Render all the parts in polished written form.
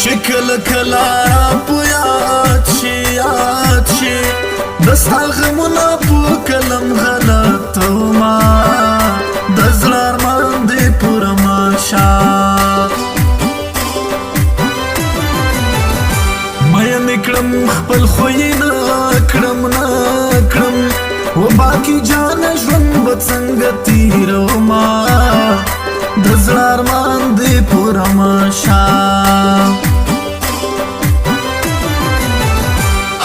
شکل کلا یاد شي دستا غمونه په کلم غلطوما د زړه ارمان دې پوره ماشه مین کړم خپل خوی نه کړم و باقي جان ژوند به څنګه تیروما د زړه ارمان دې پوره ماشه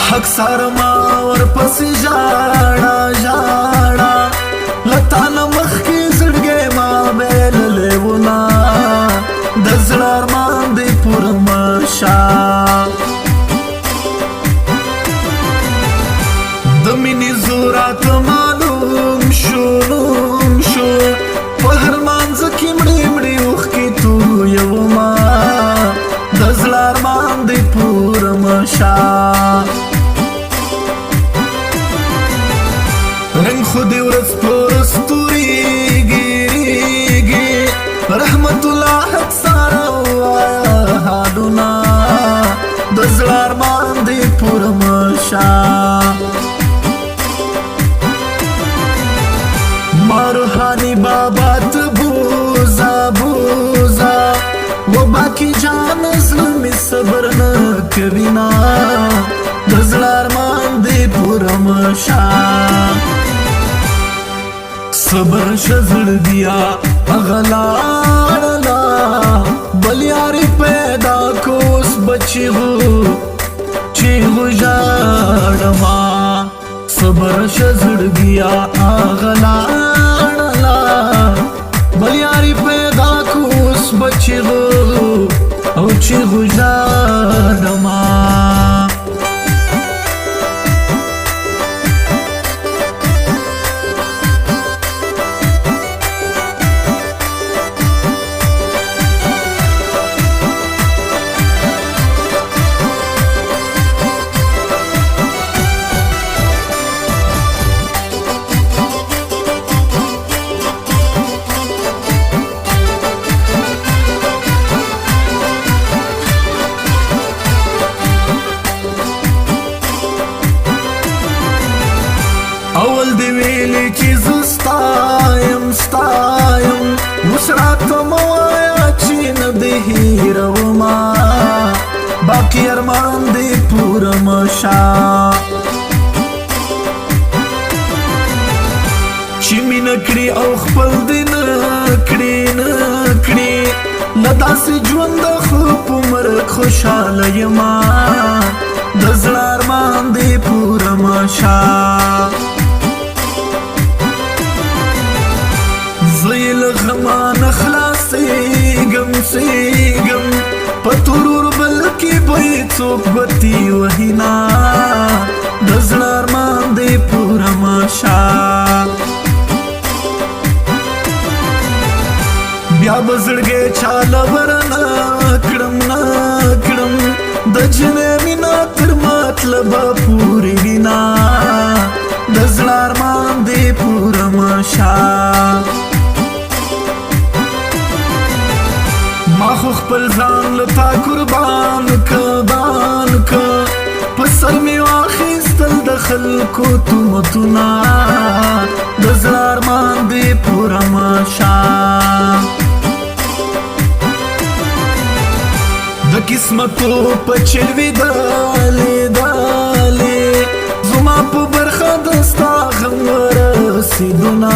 حق سارما ورپسې ژاړه لتا نه مخکې زړګی ما بایللی ونا د زړه ارمان دې پوره ماشه د مینې زور راته معلوم شو په هر لمانځه کې مړې اوښکې تویومه د زړه ارمان دې پوره ماشه رنگ خودی ورځ پر ستوريږي رحمت الله حق ساره وایا حالونه د زړه ارمان دې پوره ماشه روحانی بابا ته بوزا و باقي جان زړه مې صبر نه کوي نه د زړه ارمان دې پوره ماشه صبر شزړګیا اغلاړلا بل یاري پیدا کوس بچي هو چې غژړما صبر شزړګیا اغلاړلا بل یاري پیدا کوس بچي هو او چې غژړما اول دی ویلی چې زستایم اوس راته مه وایه چې نه دې هېرومه باقي ارمان دې پوره ماشه چې مینه کړي او خپل دې نه کړي له داسې ژونده خو په مرګ خوشحاله یمه د زړه ارمان دې پوره ماشه زه له غمه نه خلاصېږم په ترور بل کې به یې څوک بتي وهي نه د زړه ارمان دې پوره ماشه بیا به زړګی چاله ورنه کړم د جنې مینه تر مطلبه پورې وي نه د زړه ارمان دې پوره ماشه ما خو خپل ځان لتا قربان که په سر مې واخیستل د خلکو تهمتونه د زړه ارمان دې پوره ماشه د قسمتو په چلوي دالې زما په برخه د ستا غم ورسېدونه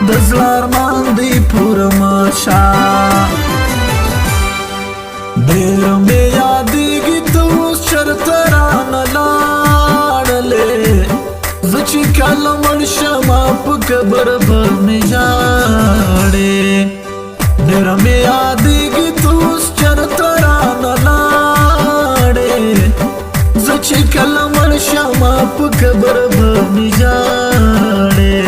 د زړه ارمان دې پوره ماشه ډېر مې یادېږي ته اوس چېرته رانه لاړلې زه چې کله مړ شمه په قبر به مې ژاړې ډېر مې یادېږي ته اوس چېرته رانه لاړې زه چې کله مړ شمه په قبر به مې ژاړې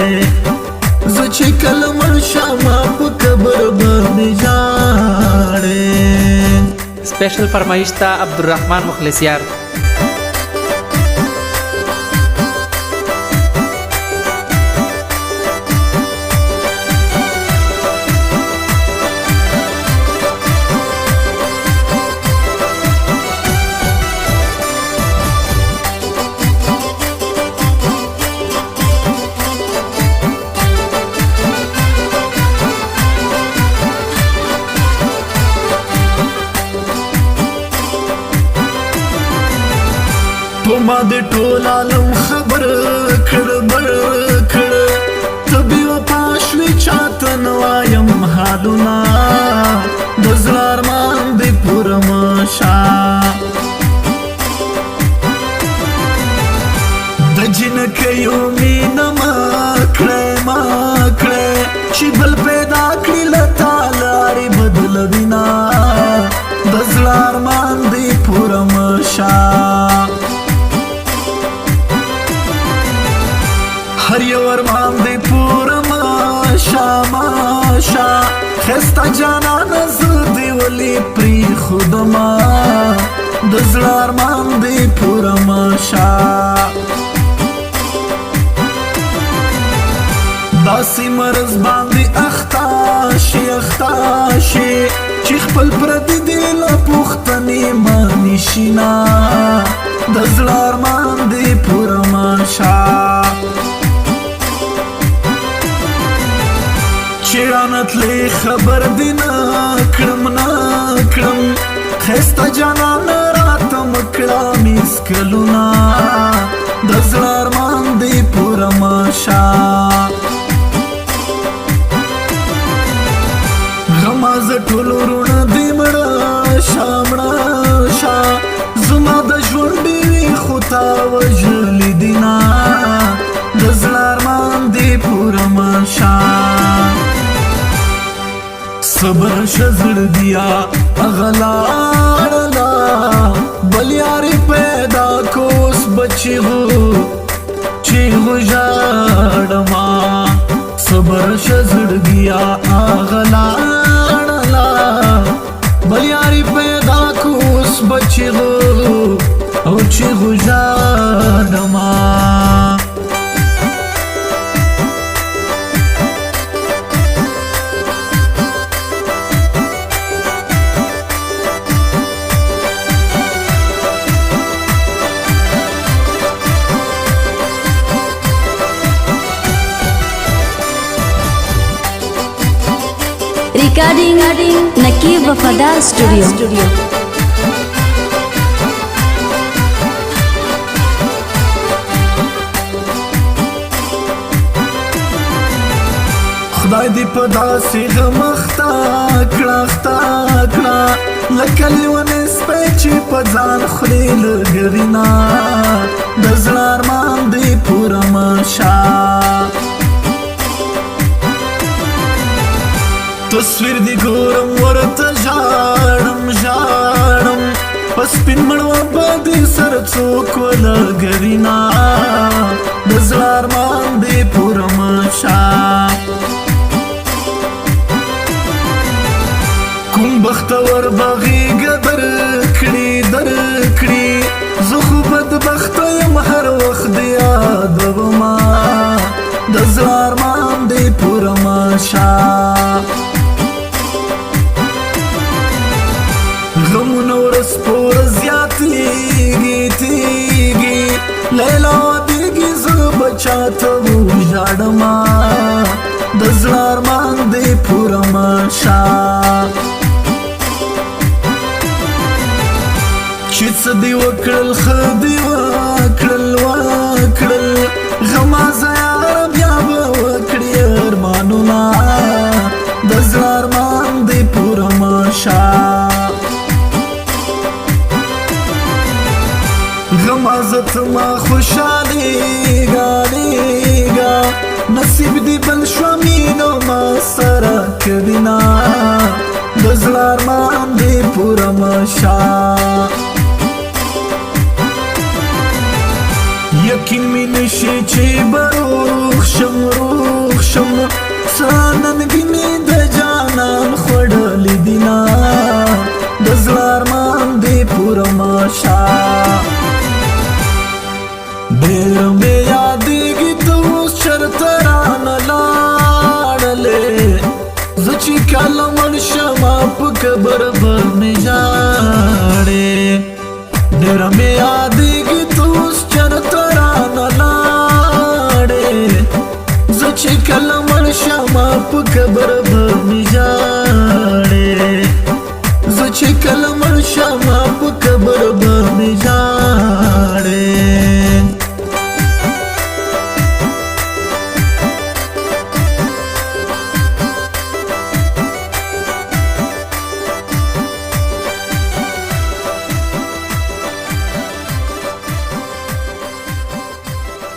زه چې کله مړ شمه په قبر به مې ژاړې स्पेशल फरमाइश था अब्दुर्रहमान मुखलिसियार। زما د ټول عالم خبر کړ بر کړ تبي وفا شوي چاته نوایم حالونه د زړه ارمان دې پوره مشه د جنکیو مینه ما کړې چې بل پیدا کړي له تا لارې بدلوینا د زړه ارمان دې پوره مشه هر یو ارمان دې پوره مشه خسته جانانه زه دې ولې پرېښودمه د زړه ارمان دې پوره مشه داسې مرض باندې اخته شي چې خپل پردي دې له پوښتنې منې شي نه د زړه ارمان دې پوره مشه چې رانتلې خبر دې نه کړم ښایسته جانانه راته مه کړه مسکلونه د زړه ارمان دې پوره مشه غما زه ټول وروڼه دې مړه شه زما د ژوند ډېوې خو تا وژلې دینه د زړه ارمان دې پوره مشه صبر شه زړګیا هغه لاړله بل یارې پیدا کو اوس به چیغو ژاړمه صبر شه زړګیا هغه لاړله بل یارې پیدا کو اوس به چیغو ژاړمه Recording Nakib Wafadar Studio. خدای دې په داسې غم اخته کړه لکه لیونی سپی چې په ځان خوري له ګرینه د زړه ارمان دې پوره مشه تصویر دی ګورم ورته ژاړم په سپین مړوه باندې سر څوک ولګرینه د زړه ارمان دې پوره مشه کوم بختور به غېږه درکړي زه خو بدبخته یم هر وخت دې یادومه د زړه ارمان دې پوره مشه غمونه ورځ په ورځ زیاتېږي لیلا ودېږي زه به چاته وژاړمه د زړه ارمان دې پوره مشه چې څه دې وکړل ښه دې وکړل غمازه یاره بیا به وکړي ارمانونه د زړه ارمان دې پوره مشه غمازت ما خوشحالیگا نصیب دی بل شوامینو ما سره کبینا د زړه ارمان دی پوره مشه یقین می نشي چې به روغ شم ساننګي مې د جانان خوړلې دینا د زړه ارمان دی پوره مشه ډېر مې یادېږي ته اوس چېرته رانه لاړلې زه چې کله مړ شمه په قبر به مې ژاړې ډېر مې یادېږي ته اوس چېرته رانه لاړې زه چې کله مړ شمه په قبر به مې ژاړې